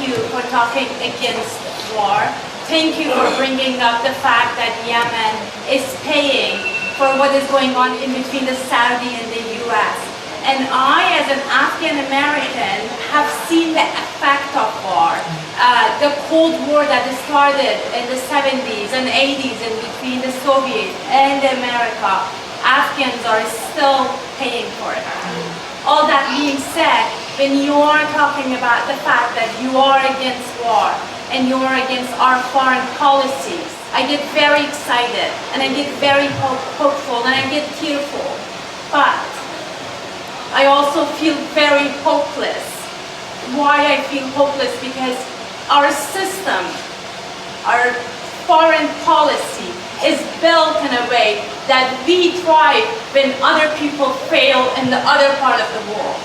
you for talking against war. Thank you for bringing up the fact that Yemen is paying for what is going on in between the Saudi and the US. And I, as an Afghan American, have seen the effect of war. The Cold War that started in the 70s and 80s in between the Soviets and America, Afghans are still paying for it. All that being said, when you are talking about the fact that you are against war and you are against our foreign policies, I get very excited and I get very hopeful and I get tearful. But I also feel very hopeless. Why I feel hopeless? Because our system, our foreign policy is built in a way that we thrive when other people fail in the other part of the world.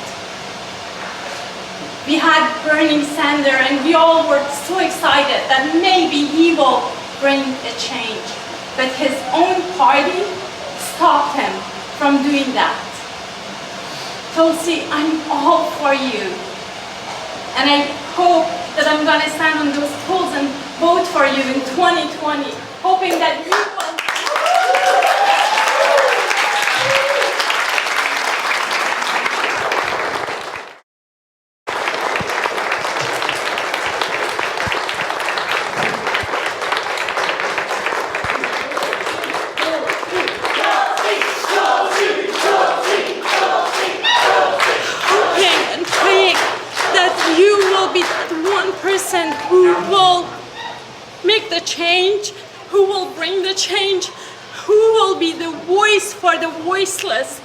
We had Bernie Sanders and we all were so excited that maybe he will bring a change. But his own party stopped him from doing that. Tulsi, I'm all for you. And I hope that I'm going to stand on those polls and vote for you in 2020, hoping that you will. Who will make the change, who will bring the change, who will be the voice for the voiceless,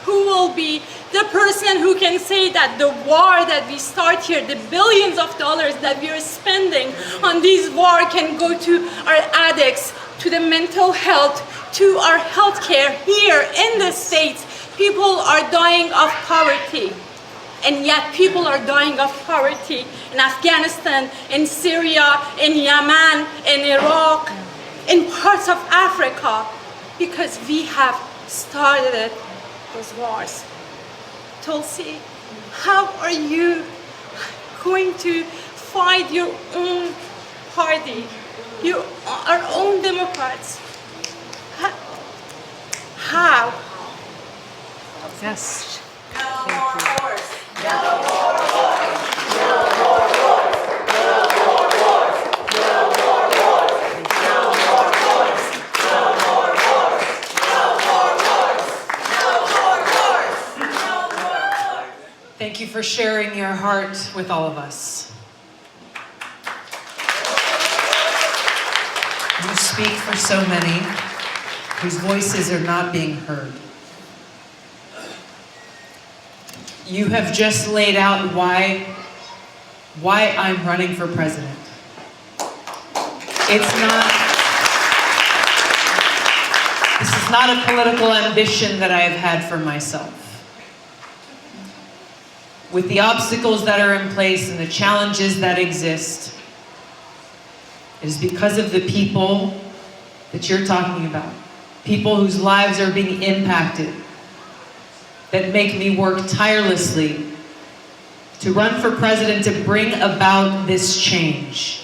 who will be the person who can say that the war that we start here, the billions of dollars that we are spending on this war can go to our addicts, to the mental health, to our healthcare here in the States. People are dying of poverty. And yet people are dying of poverty in Afghanistan, in Syria, in Yemen, in Iraq, in parts of Africa, because we have started those wars. Tulsi, how are you going to fight your own party, our own Democrats? How? Yes. No more wars. No more wars. No more wars. No more wars. No more wars. No more wars. No more wars. No more wars. No more wars. No more wars. Thank you for sharing your heart with all of us. You speak for so many whose voices are not being heard. You have just laid out why I'm running for president. This is not a political ambition that I have had for myself. With the obstacles that are in place and the challenges that exist, it is because of the people that you're talking about, people whose lives are being impacted, that make me work tirelessly to run for president to bring about this change.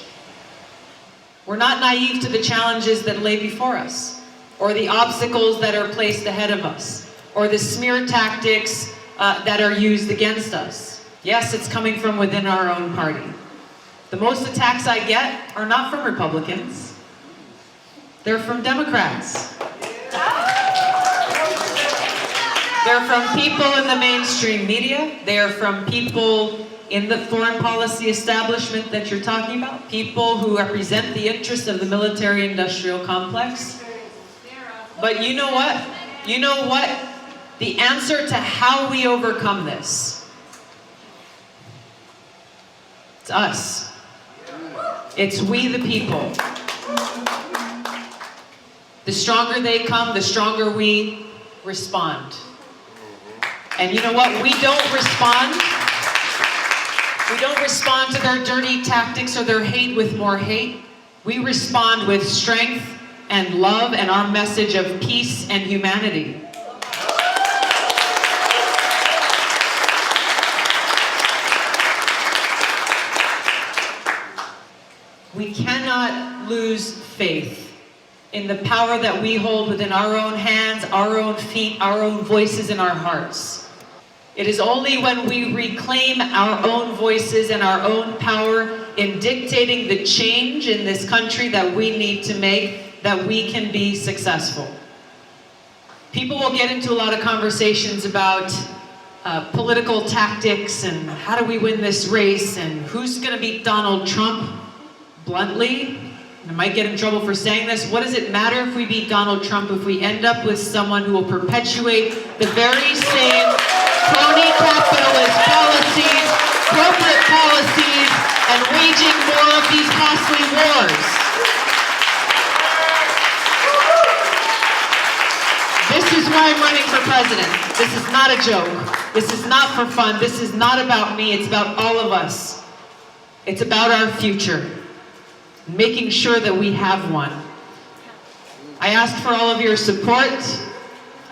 We're not naive to the challenges that lay before us, or the obstacles that are placed ahead of us, or the smear tactics that are used against us. Yes, it's coming from within our own party. The most attacks I get are not from Republicans. They're from Democrats. They're from people in the mainstream media. They are from people in the foreign policy establishment that you're talking about. People who represent the interests of the military-industrial complex. But you know what? You know what? The answer to how we overcome this. It's us. It's we the people. The stronger they come, the stronger we respond. And you know what? We don't respond to their dirty tactics or their hate with more hate. We respond with strength and love and our message of peace and humanity. We cannot lose faith in the power that we hold within our own hands, our own feet, our own voices, and our hearts. It is only when we reclaim our own voices and our own power in dictating the change in this country that we need to make that we can be successful. People will get into a lot of conversations about political tactics and how do we win this race and who's going to beat Donald Trump. Bluntly, I might get in trouble for saying this, what does it matter if we beat Donald Trump if we end up with someone who will perpetuate the very same crony capitalist policies, corporate policies, and waging more of these costly wars? This is why I'm running for president. This is not a joke. This is not for fun. This is not about me. It's about all of us. It's about our future. Making sure that we have one. I ask for all of your support.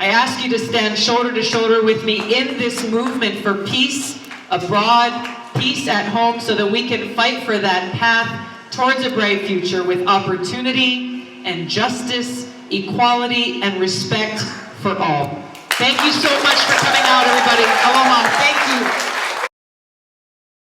I ask you to stand shoulder to shoulder with me in this movement for peace abroad, peace at home, so that we can fight for that path towards a bright future with opportunity and justice, equality, and respect for all. Thank you so much for coming out, everybody. Aloha. Thank you.